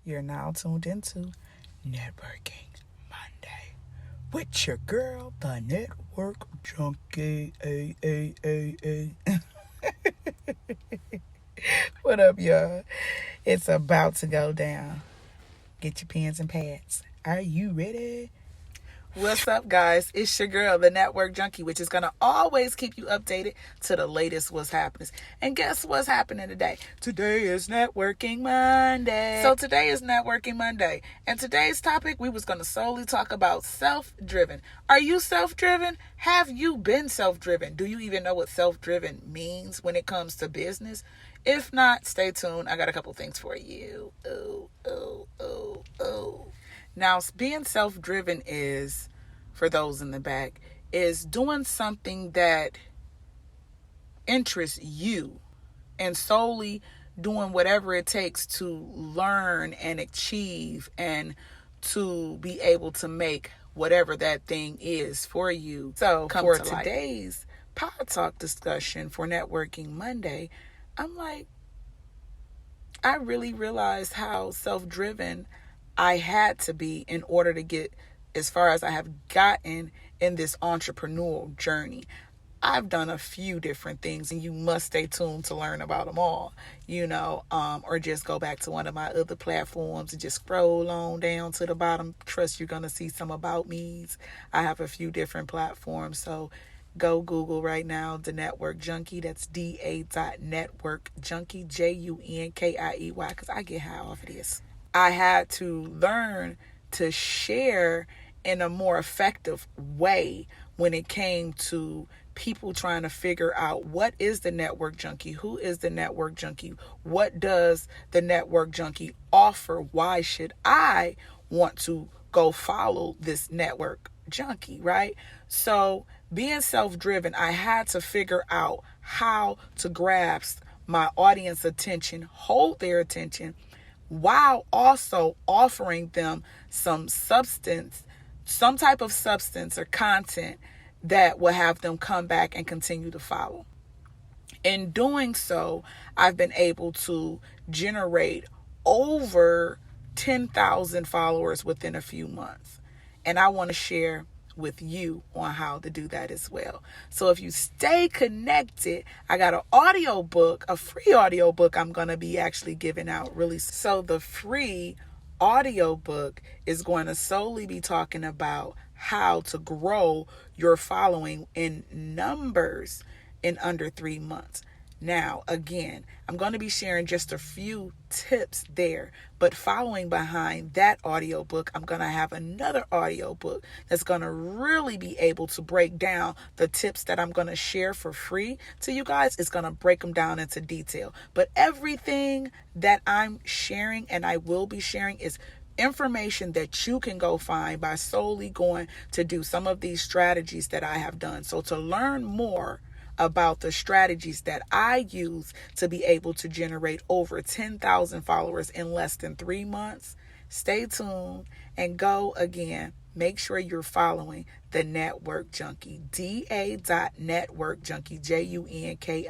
You're now tuned into Networking Monday with your girl, the Network Junkie. What up, y'all? It's about to go down. Get your pens and pads. Are you ready? What's up, guys? It's your girl, the Network Junkie, which is going to always keep you updated to the latest what's happening. And guess what's happening today? Today is Networking Monday. So today is Networking Monday. And today's topic, we was going to solely talk about self-driven. Are you self-driven? Have you been self-driven? Do you even know what self-driven means when it comes to business? If not, stay tuned. I got a couple things for you. Now, being self-driven is, for those in the back, is doing something that interests you and solely doing whatever it takes to learn and achieve and to be able to make whatever that thing is for you. So for today's pod talk discussion for Networking Monday, I'm like, I really realized how self-driven I had to be in order to get as far as I have gotten in this entrepreneurial journey. I've done a few different things, and you must stay tuned to learn about them all, or just go back to one of my other platforms and just scroll on down to the bottom. Trust you're going to see some about me's. I have a few different platforms, so go Google right now, Da.Network Junkie. That's Da.Network Junkie, Junkiey, because I get high off of this. I had to learn to share in a more effective way when it came to people trying to figure out what is the Network Junkie, who is the Network Junkie, what does the Network Junkie offer, why should I want to go follow this Network Junkie, right? So being self-driven, I had to figure out how to grasp my audience attention, hold their attention, while also offering them some substance, some type of substance or content that will have them come back and continue to follow. In doing so, I've been able to generate over 10,000 followers within a few months. And I want to share with you on how to do that as well. So if you stay connected, I got an audiobook, a free audiobook I'm going to be actually giving out really. So the free audiobook is going to solely be talking about how to grow your following in numbers in under 3 months. Now, again, I'm going to be sharing just a few tips there, but following behind that audiobook, I'm going to have another audiobook that's going to really be able to break down the tips that I'm going to share for free to you guys. It's going to break them down into detail. But everything that I'm sharing and I will be sharing is information that you can go find by solely going to do some of these strategies that I have done. So to learn more about the strategies that I use to be able to generate over 10,000 followers in less than 3 months, stay tuned and go again. Make sure you're following the Network Junkie, Da.Network Junkie, Junkie.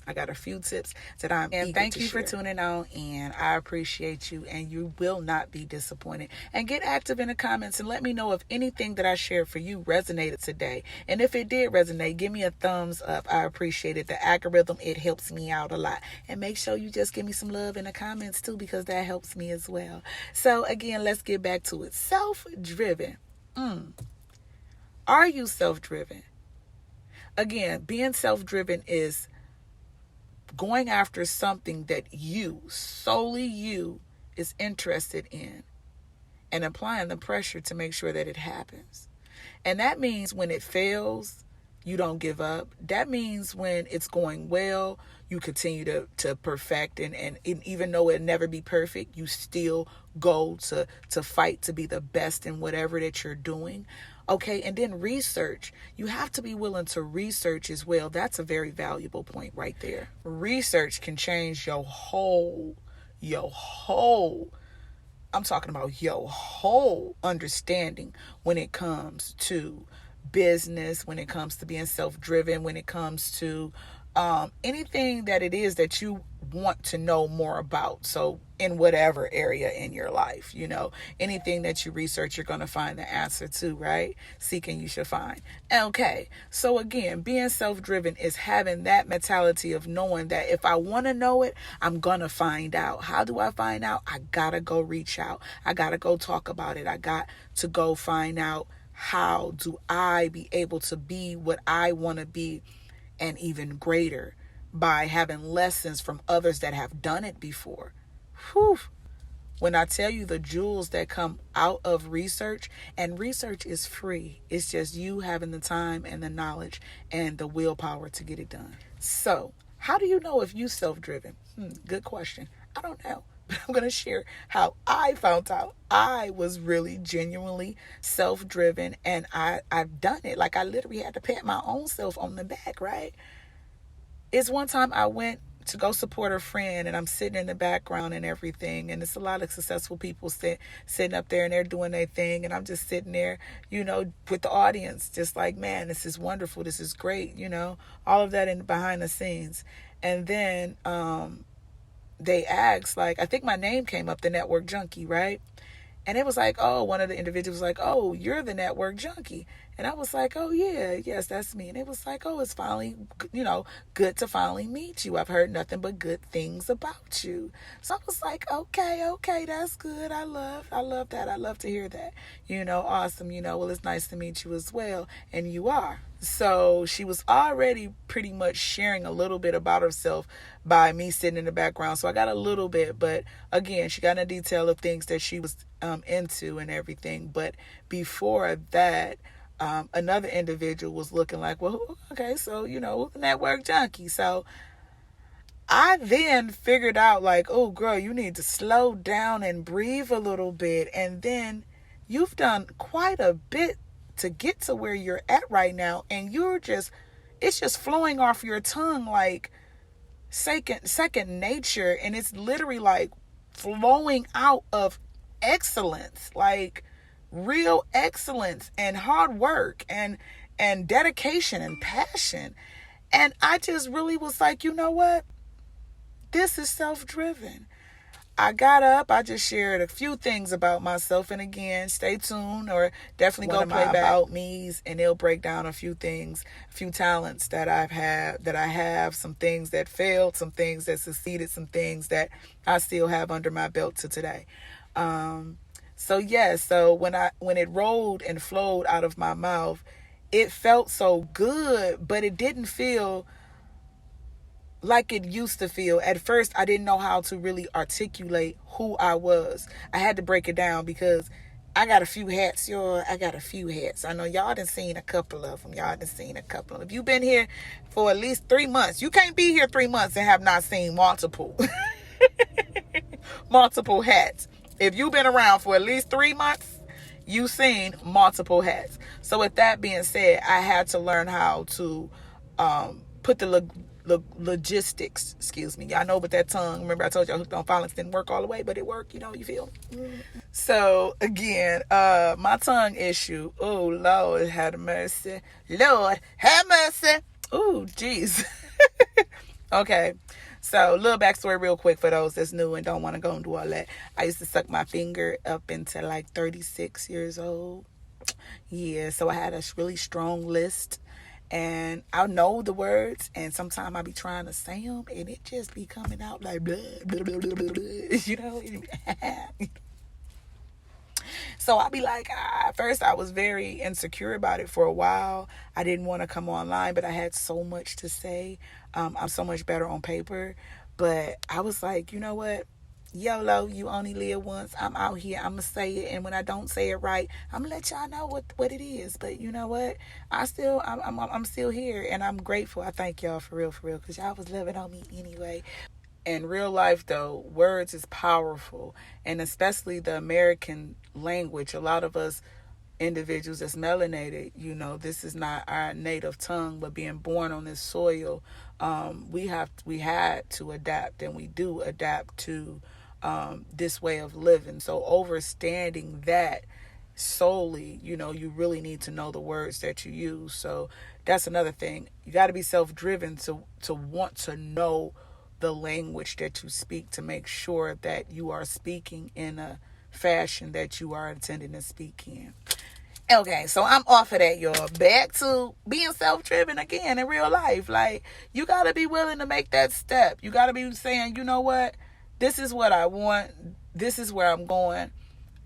I got a few tips that I'm eager to share. And thank you for tuning on, and I appreciate you, and you will not be disappointed. And get active in the comments and let me know if anything that I shared for you resonated today. And if it did resonate, give me a thumbs up. I appreciate it. The algorithm, it helps me out a lot. And make sure you just give me some love in the comments too, because that helps me as well. So again, let's get back to it. Self-driven. Are you self-driven? Again, being self-driven is going after something that you, solely you, is interested in and applying the pressure to make sure that it happens. And that means when it fails, you don't give up. That means when it's going well, you continue to perfect and even though it never be perfect, you still go to fight to be the best in whatever that you're doing. Okay, and then research. You have to be willing to research as well. That's a very valuable point right there. Research can change your whole I'm talking about your whole understanding when it comes to business, when it comes to being self-driven, when it comes to anything that it is that you want to know more about. So in whatever area in your life, anything that you research, you're going to find the answer to, right? Seeking, you should find. Okay. So again, being self-driven is having that mentality of knowing that if I want to know it, I'm going to find out. How do I find out? I got to go reach out. I got to go talk about it. I got to go find out, how do I be able to be what I want to be, and even greater, by having lessons from others that have done it before. Whew. When I tell you the jewels that come out of research, and research is free. It's just you having the time and the knowledge and the willpower to get it done. So, how do you know if you self-driven? Good question. I don't know. But I'm going to share how I found out I was really genuinely self-driven, and I've done it. Like, I literally had to pat my own self on the back, right? It's one time I went to go support a friend, and I'm sitting in the background and everything, and it's a lot of successful people sitting up there, and they're doing their thing, and I'm just sitting there, with the audience, just like, man, this is wonderful, this is great, all of that in behind the scenes. And then they asked, like, I think my name came up, Da.Network Junkie, right? And it was like, oh, one of the individuals was like, oh, you're the network junkie. And I was like, oh, yeah, yes, that's me. And it was like, oh, it's finally, good to finally meet you. I've heard nothing but good things about you. So I was like, okay, that's good. I love that. I love to hear that. Awesome. Well, it's nice to meet you as well. And you are. So she was already pretty much sharing a little bit about herself by me sitting in the background. So I got a little bit, but again, she got a detail of things that she was into and everything. But before that, another individual was looking like, well, okay, so, network junkie. So I then figured out, like, oh, girl, you need to slow down and breathe a little bit. And then you've done quite a bit to get to where you're at right now. And it's just flowing off your tongue like second nature. And it's literally like flowing out of excellence, like real excellence and hard work and dedication and passion. And I just really was like, you know what? This is self-driven. I got up, I just shared a few things about myself. And again, stay tuned, or definitely go play back about me's, and it'll break down a few things, a few talents that I have, some things that failed, some things that succeeded, some things that I still have under my belt to today. So when it rolled and flowed out of my mouth, it felt so good, but it didn't feel like it used to feel. At first, I didn't know how to really articulate who I was. I had to break it down because I got a few hats, y'all. I got a few hats. I know y'all done seen a couple of them. If you've been here for at least 3 months, you can't be here 3 months and have not seen multiple hats. If you've been around for at least 3 months, you've seen multiple hats. So with that being said, I had to learn how to put the logistics, y'all know, but that tongue, remember I told y'all hooked on phonics didn't work all the way, but it worked, you feel. So again, my tongue issue, oh Lord have mercy, oh jeez. Okay, so a little backstory real quick for those that's new and don't want to go and do all that. I used to suck my finger up into like 36 years old. Yeah, so I had a really strong list. And I know the words, and sometimes I be trying to say them, and it just be coming out like blah, blah, blah, blah, blah. So I be like, at first I was very insecure about it for a while. I didn't want to come online, but I had so much to say. I'm so much better on paper. But I was like, you know what? YOLO, you only live once. I'm out here. I'm going to say it. And when I don't say it right, I'm going to let y'all know what it is. But you know what? I'm still here. And I'm grateful. I thank y'all for real. Because y'all was loving on me anyway. In real life, though, words is powerful. And especially the American language. A lot of us individuals that's melanated, this is not our native tongue, but being born on this soil, we had to adapt, and we do adapt to this way of living. So understanding that solely, you really need to know the words that you use. So that's another thing. You got to be self-driven to want to know the language that you speak, to make sure that you are speaking in a fashion that you are intending to speak in. Okay, so I'm off of that, y'all. Back to being self-driven again in real life. Like, you got to be willing to make that step. You got to be saying, you know what? This is what I want. This is where I'm going.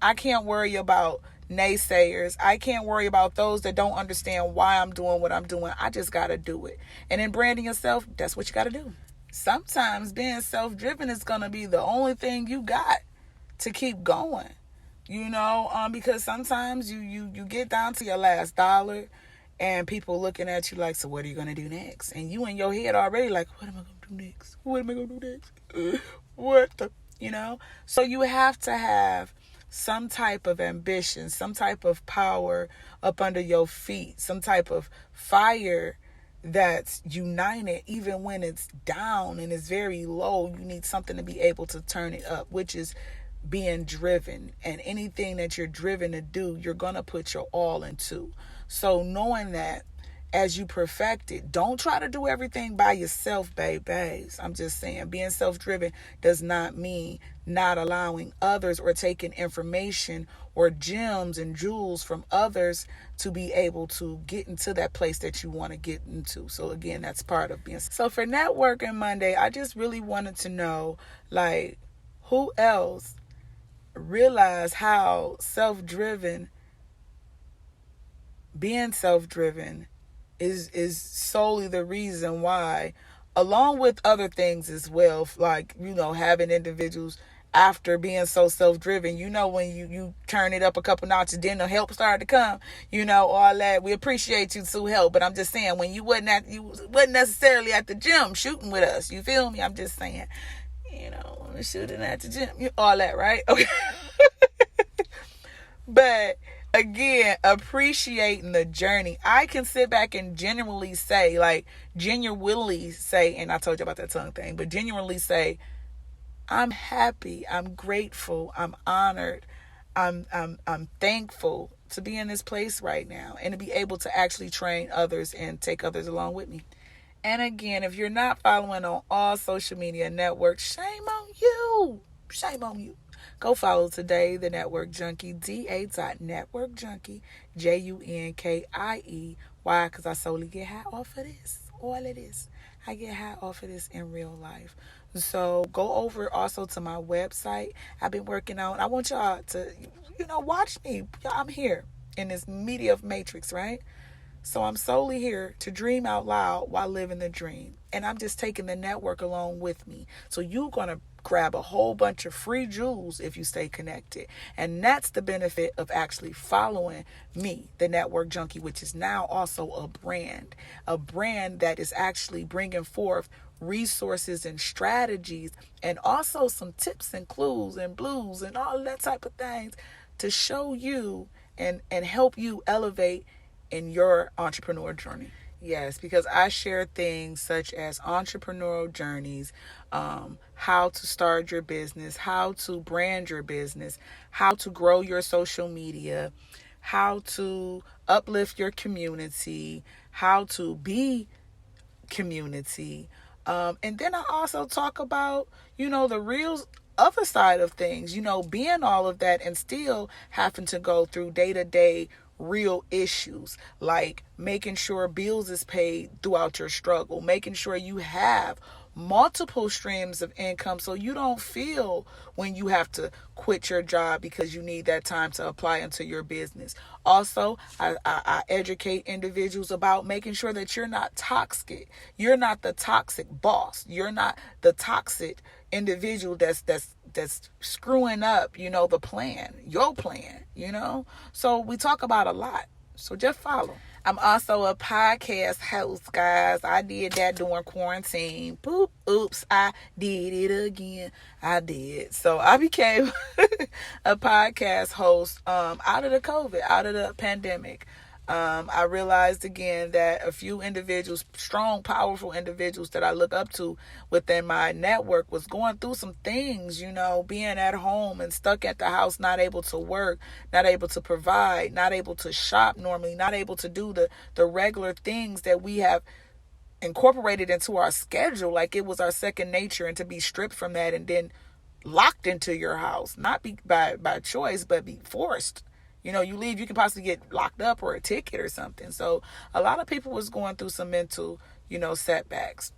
I can't worry about naysayers. I can't worry about those that don't understand why I'm doing what I'm doing. I just got to do it. And in branding yourself, that's what you got to do. Sometimes being self-driven is going to be the only thing you got to keep going. Because sometimes you get down to your last dollar and people looking at you like, so what are you going to do next? And you in your head already like, what am I going to do next? What am I going to do next? What the, So you have to have some type of ambition, some type of power up under your feet, some type of fire that's united even when it's down and it's very low. You need something to be able to turn it up, which is being driven. And anything that you're driven to do, you're going to put your all into. So knowing that as you perfect it, don't try to do everything by yourself, babies. I'm just saying, being self-driven does not mean not allowing others or taking information or gems and jewels from others to be able to get into that place that you want to get into. So again, that's part of being. So for Networking Monday, I just really wanted to know, like, who else realize how being self-driven is solely the reason why, along with other things as well, like, having individuals after being so self-driven, when you turn it up a couple notches, then the help started to come, all that. We appreciate you to help, but I'm just saying, when you wasn't necessarily at the gym shooting with us, you feel me? I'm just saying, shooting at the gym, all that, right? Okay. But again, appreciating the journey. I can sit back and genuinely say, and I told you about that tongue thing, but genuinely say, I'm happy, I'm grateful, I'm honored, I'm thankful to be in this place right now and to be able to actually train others and take others along with me. And again, if you're not following on all social media networks, shame on you. Shame on you. Go follow today, the Network Junkie, Da.Network Junkie, Junkie. Why? Because I solely get high off of this. All of this. I get high off of this in real life. So go over also to my website. I've been working on, I want y'all to, watch me. I'm here in this media matrix, right? So I'm solely here to dream out loud while living the dream. And I'm just taking the network along with me. So you're going to grab a whole bunch of free jewels if you stay connected. And that's the benefit of actually following me, the Network Junkie, which is now also a brand that is actually bringing forth resources and strategies and also some tips and clues and blues and all of that type of things to show you and help you elevate in your entrepreneur journey. Yes, because I share things such as entrepreneurial journeys, how to start your business, how to brand your business, how to grow your social media, how to uplift your community, how to be community. And then I also talk about, the real other side of things, being all of that and still having to go through day-to-day real issues, like making sure bills is paid throughout your struggle, making sure you have multiple streams of income so you don't feel when you have to quit your job because you need that time to apply into your business. Also, I educate individuals about making sure that you're not toxic. You're not the toxic boss. You're not the toxic individual that's screwing up, the plan, your plan, So we talk about a lot. So just follow. I'm also a podcast host, guys. I did that during quarantine. Oops, I did it again. I did. So I became a podcast host out of the COVID, out of the pandemic. I realized again that a few individuals, strong, powerful individuals that I look up to within my network, was going through some things, being at home and stuck at the house, not able to work, not able to provide, not able to shop normally, not able to do the regular things that we have incorporated into our schedule like it was our second nature, and to be stripped from that and then locked into your house, not be by choice, but be forced. You leave, you can possibly get locked up or a ticket or something. So a lot of people was going through some mental, setbacks.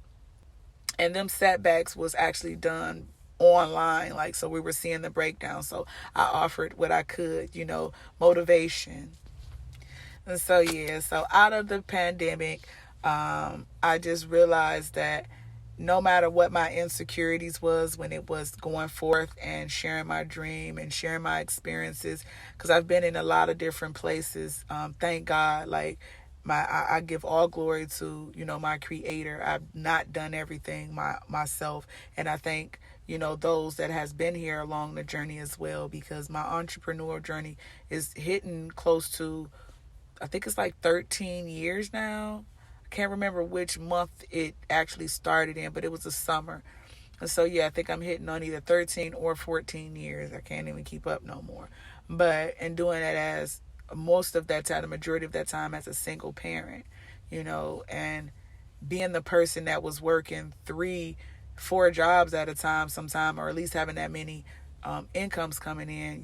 And them setbacks was actually done online. Like, so we were seeing the breakdown. So I offered what I could, motivation. And so, yeah, so out of the pandemic, I just realized that no matter what my insecurities was when it was going forth and sharing my dream and sharing my experiences, because I've been in a lot of different places. Thank God, like I give all glory to my creator. I've not done everything myself, and I thank those that has been here along the journey as well, because my entrepreneurial journey is hitting close to, I think it's like 13 years now. Can't remember which month it actually started in, but it was a summer. And so, yeah, I think I'm hitting on either 13 or 14 years. I can't even keep up no more. But, and doing it as most of that time, the majority of that time, as a single parent, and being the person that was working 3-4 jobs at a time sometime, or at least having that many incomes coming in,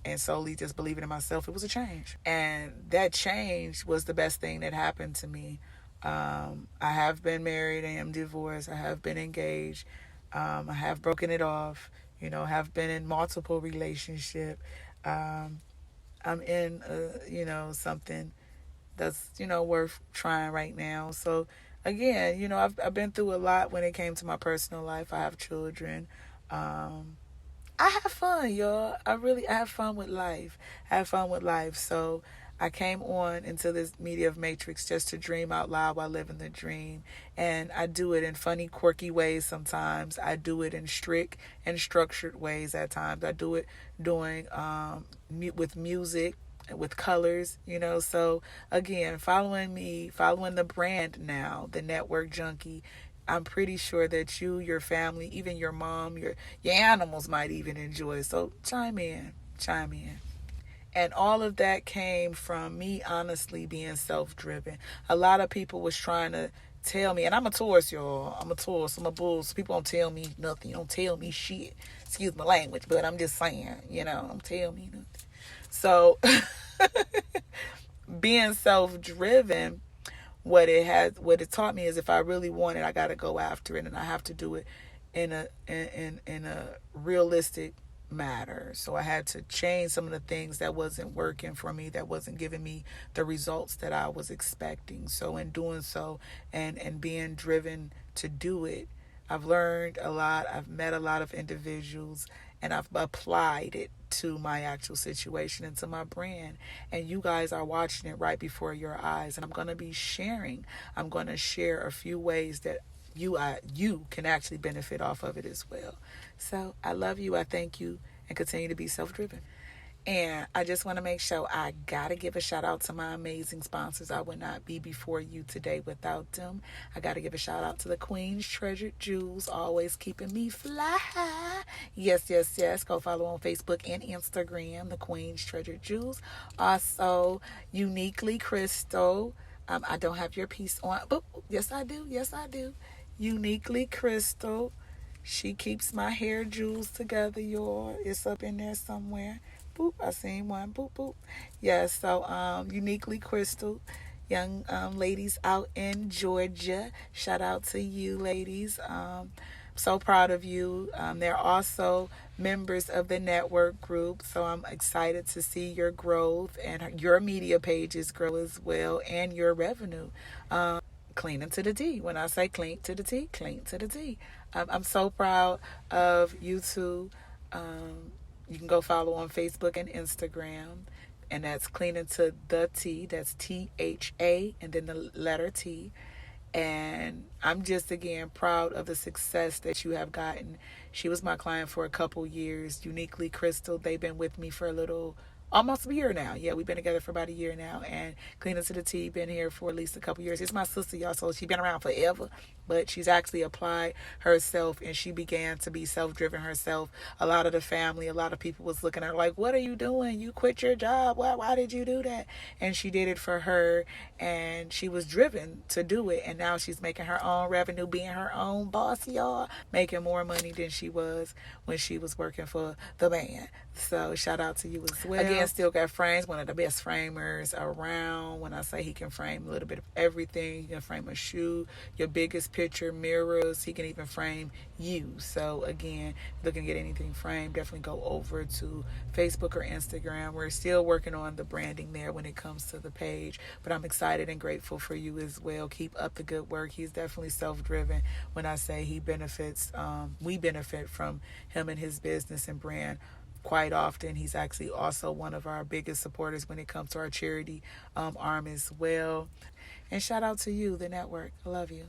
and solely just believing in myself, it was a change. And that change was the best thing that happened to me. I have been married, I am divorced, I have been engaged, I have broken it off, have been in multiple relationships. I'm in, something that's, worth trying right now. So again, I've been through a lot when it came to my personal life. I have children. I have fun, y'all. I have fun with life. So I came on into this media matrix just to dream out loud while living the dream. And I do it in funny, quirky ways sometimes. I do it in strict and structured ways at times. I do it doing with music, with colors, So again, following the brand now, the Network Junkie, I'm pretty sure that you, your family, even your mom, your animals might even enjoy it. So chime in. And all of that came from me honestly being self-driven. A lot of people was trying to tell me, and I'm a Taurus, y'all. I'm a bull. So people don't tell me nothing. You don't tell me shit. Excuse my language, but I'm just saying, don't tell me nothing. So being self-driven, what it taught me is, if I really want it, I got to go after it, and I have to do it in a realistic matter. So I had to change some of the things that wasn't working for me, that wasn't giving me the results that I was expecting. So in doing so, and being driven to do it, I've learned a lot. I've met a lot of individuals, and I've applied it to my actual situation and to my brand. And you guys are watching it right before your eyes. And I'm going to share a few ways that you can actually benefit off of it as well. So I love you. I thank you, and continue to be self-driven. And I just want to make sure I got to give a shout out to my amazing sponsors. I would not be before you today without them. I got to give a shout out to the Queen's Treasured Jewels, always keeping me fly. Yes. Go follow on Facebook and Instagram, the Queen's Treasured Jewels. Also, Uniquely Crystal. I don't have your piece on, but yes, I do. Uniquely Crystal. She keeps my hair jewels together, y'all. It's up in there somewhere. Boop, I seen one. Boop, boop. Yes, so Uniquely Crystal, young ladies out in Georgia. Shout out to you, ladies. So proud of you. They're also members of the network group, so I'm excited to see your growth and your media pages grow as well, and your revenue. Clean to the T. When I say clean to the T, clean to the T. I'm so proud of you two. You can go follow on Facebook and Instagram, and that's Cleaning to the T. That's THA and then the letter T. And I'm just, again, proud of the success that you have gotten. She was my client for a couple years. Uniquely Crystal, they've been with me for a little almost a year now. Yeah, we've been together for about a year now. And Cleaner to the T been here for at least a couple years. It's my sister, y'all, so she's been around forever. But she's actually applied herself, and she began to be self-driven herself. A lot of the family, a lot of people was looking at her like, what are you doing? You quit your job. Why did you do that? And she did it for her, and she was driven to do it. And now she's making her own revenue, being her own boss, y'all, making more money than she was when she was working for the man. So shout out to you as well. Again, Still Got Frames, one of the best framers around. When I say he can frame a little bit of everything, he can frame a shoe, your biggest picture, mirrors. He can even frame you. So again, looking to get anything framed, definitely go over to Facebook or Instagram. We're still working on the branding there when it comes to the page, but I'm excited and grateful for you as well. Keep up the good work. He's definitely self-driven. When I say he benefits, we benefit from him and his business and brand quite often. He's actually also one of our biggest supporters when it comes to our charity arm as well. And shout out to you, the network. I love you.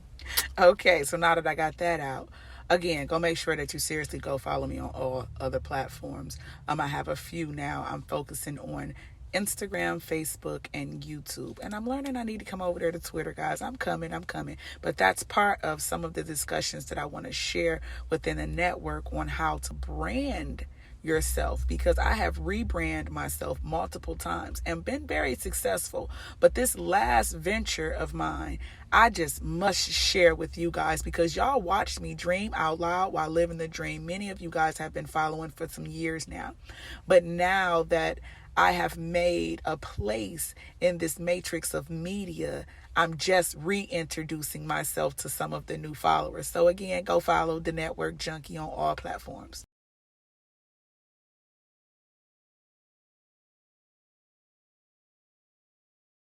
Okay, so now that I got that out, again, go make sure that you seriously go follow me on all other platforms. I have a few now. I'm focusing on Instagram, Facebook, and YouTube. And I'm learning I need to come over there to Twitter, guys. I'm coming. But that's part of some of the discussions that I want to share within the network on how to brand yourself, because I have rebranded myself multiple times and been very successful. But this last venture of mine, I just must share with you guys, because y'all watched me dream out loud while living the dream. Many of you guys have been following for some years now. But now that I have made a place in this matrix of media, I'm just reintroducing myself to some of the new followers. So again, go follow Da.Network Junkie on all platforms.